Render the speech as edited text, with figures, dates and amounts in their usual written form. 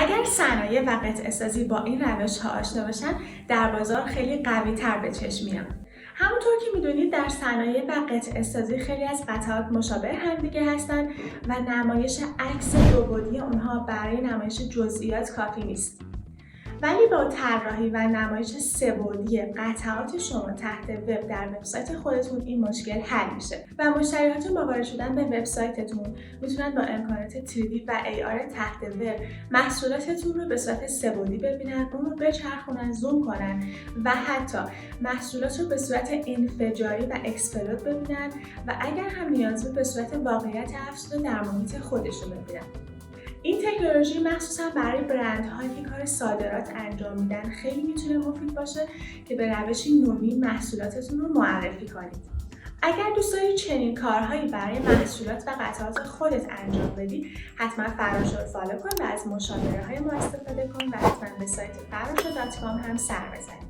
اگر صنایع و قطعه‌سازی با این روش‌ها آشنا باشن، در بازار خیلی قوی‌تر به چشم میان. همونطور که میدونید در صنایع و قطعه‌سازی خیلی از قطعات مشابه همدیگه هستن و نمایش عکس دوبعدی اونها برای نمایش جزئیات کافی نیست. ولی با طراحی و نمایش سه‌بعدی قطعات شما تحت وب در وبسایت خودتون این مشکل حل میشه و مشتریاتون با وارد شدن به وبسایتتون میتونن با امکانات 3D و AR تحت وب محصولاتتون رو به صورت سه‌بعدی ببینن، اون رو بچرخونن، زوم کنن و حتی محصولات رو به صورت انفجاری و اکسپلود ببینن و اگر هم نیاز بود به صورت واقعیت افزوده در محیط خودشون ببینن. این تکنولوژی مخصوصا برای برندهایی که کار صادرات انجام میدن خیلی میتونه مفید باشه که به روشی نوین محصولاتتون رو معرفی کنید. اگر دوست دارید چنین کارهایی برای محصولات و قطعات خودت انجام بدی، حتما فراش رو فالو کن و از مشاوره های ما استفاده کن و حتما به سایت farosho.com هم سر بزن.